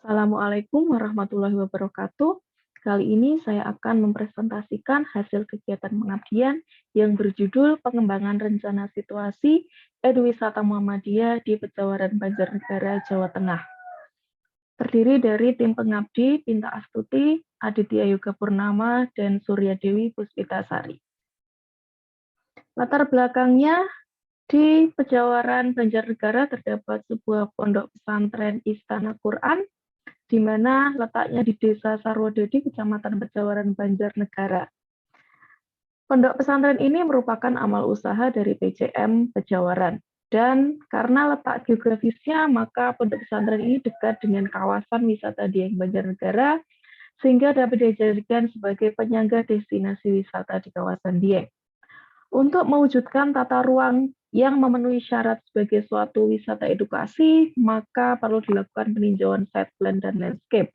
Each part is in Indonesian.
Assalamualaikum warahmatullahi wabarakatuh. Kali ini saya akan mempresentasikan hasil kegiatan pengabdian yang berjudul Pengembangan Rencana Situasi Eduwisata Muhammadiyah di Pejawaran Banjarnegara, Jawa Tengah. Terdiri dari tim pengabdi Pinta Astuti, Aditya Yoga Purnama, dan Surya Dewi Puspitasari. Latar belakangnya, di Pejawaran Banjarnegara terdapat sebuah pondok pesantren Istana Quran di mana letaknya di Desa Sarwodadi, Kecamatan Pejawaran, Banjarnegara. Pondok pesantren ini merupakan amal usaha dari PCM Pejawaran. Dan karena letak geografisnya, maka pondok pesantren ini dekat dengan kawasan wisata Dieng Banjarnegara, sehingga dapat dijadikan sebagai penyangga destinasi wisata di kawasan Dieng. Untuk mewujudkan tata ruang yang memenuhi syarat sebagai suatu wisata edukasi, maka perlu dilakukan peninjauan site plan dan landscape.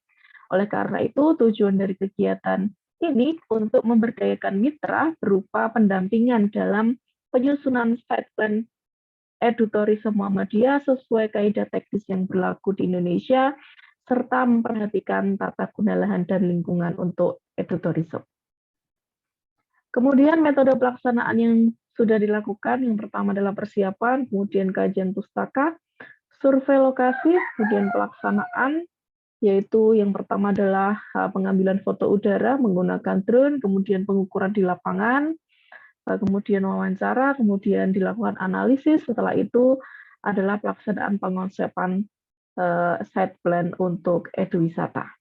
Oleh karena itu, tujuan dari kegiatan ini untuk memberdayakan mitra berupa pendampingan dalam penyusunan site plan edutourism Muhammadiyah sesuai kaidah teknis yang berlaku di Indonesia, serta memperhatikan tata guna lahan dan lingkungan untuk edutourism. Kemudian metode pelaksanaan yang sudah dilakukan, yang pertama adalah persiapan, kemudian kajian pustaka, survei lokasi, kemudian pelaksanaan, yaitu yang pertama adalah pengambilan foto udara menggunakan drone, kemudian pengukuran di lapangan, kemudian wawancara, kemudian dilakukan analisis, setelah itu adalah pelaksanaan pengonsepan site plan untuk eduwisata.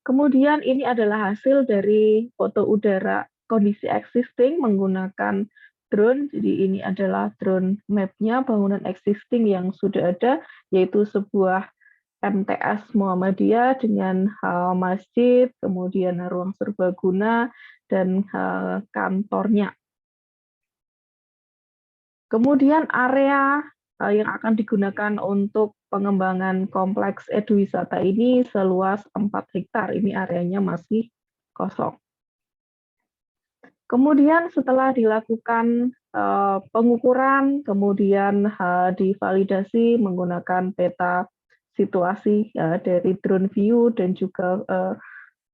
Kemudian ini adalah hasil dari foto udara kondisi existing menggunakan drone. Jadi ini adalah drone map-nya bangunan existing yang sudah ada, yaitu sebuah MTS Muhammadiyah dengan masjid, kemudian ruang serbaguna, dan kantornya. Kemudian area yang akan digunakan untuk pengembangan kompleks eduwisata ini seluas 4 hektar. Ini areanya masih kosong. Kemudian setelah dilakukan pengukuran, kemudian divalidasi menggunakan peta situasi dari drone view dan juga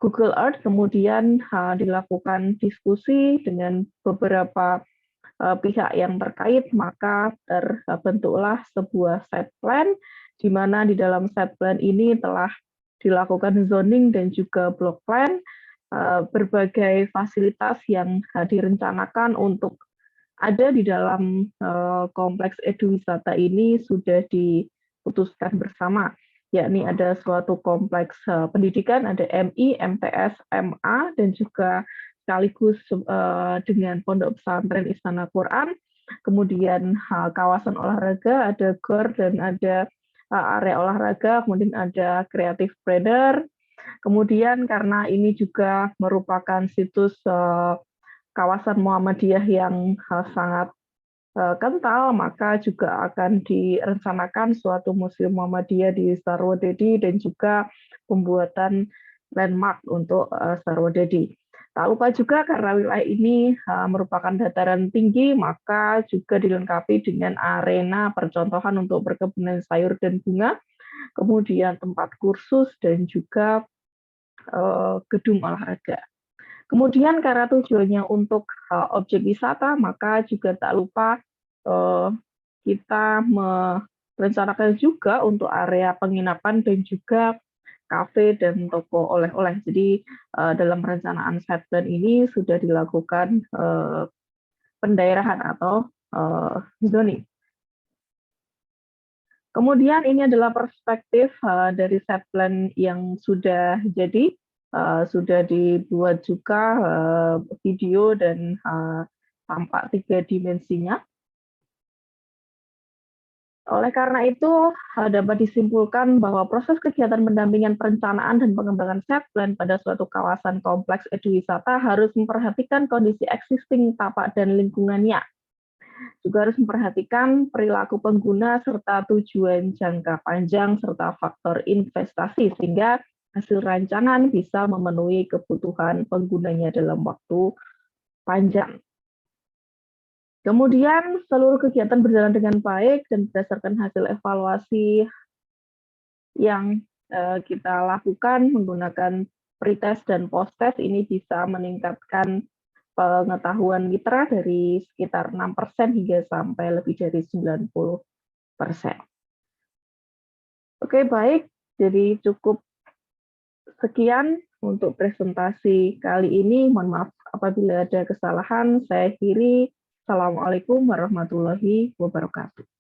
Google Earth, kemudian dilakukan diskusi dengan beberapa pihak yang terkait, maka terbentuklah sebuah site plan, di mana di dalam site plan ini telah dilakukan zoning dan juga block plan, berbagai fasilitas yang direncanakan untuk ada di dalam kompleks eduwisata ini sudah diputuskan bersama, yakni ada suatu kompleks pendidikan, ada MI, MTS, MA, dan juga sekaligus dengan Pondok Pesantren Istana Quran, kemudian kawasan olahraga, ada GOR dan ada area olahraga, kemudian ada creative planner, kemudian karena ini juga merupakan situs kawasan Muhammadiyah yang sangat kental, maka juga akan direncanakan suatu museum Muhammadiyah di Sarwodadi dan juga pembuatan landmark untuk Sarwodadi. Tak lupa juga karena wilayah ini merupakan dataran tinggi, maka juga dilengkapi dengan arena percontohan untuk perkebunan sayur dan bunga, kemudian tempat kursus dan juga gedung olahraga. Kemudian karena tujuannya untuk objek wisata, maka juga tak lupa kita merencanakan juga untuk area penginapan dan juga kafe dan toko oleh-oleh. Jadi dalam perencanaan site plan ini sudah dilakukan pendaerahan atau zoning. Kemudian ini adalah perspektif dari site plan yang sudah jadi, sudah dibuat juga video dan tampak 3 dimensinya. Oleh karena itu, dapat disimpulkan bahwa proses kegiatan pendampingan perencanaan dan pengembangan site plan pada suatu kawasan kompleks eduwisata harus memperhatikan kondisi existing tapak dan lingkungannya. Juga harus memperhatikan perilaku pengguna serta tujuan jangka panjang serta faktor investasi sehingga hasil rancangan bisa memenuhi kebutuhan penggunanya dalam waktu panjang. Kemudian seluruh kegiatan berjalan dengan baik dan berdasarkan hasil evaluasi yang kita lakukan menggunakan pretest dan posttest ini bisa meningkatkan pengetahuan mitra dari sekitar 6% hingga sampai lebih dari 90%. Oke, baik. Jadi cukup sekian untuk presentasi kali ini. Mohon maaf apabila ada kesalahan. Saya akhiri. Assalamualaikum warahmatullahi wabarakatuh.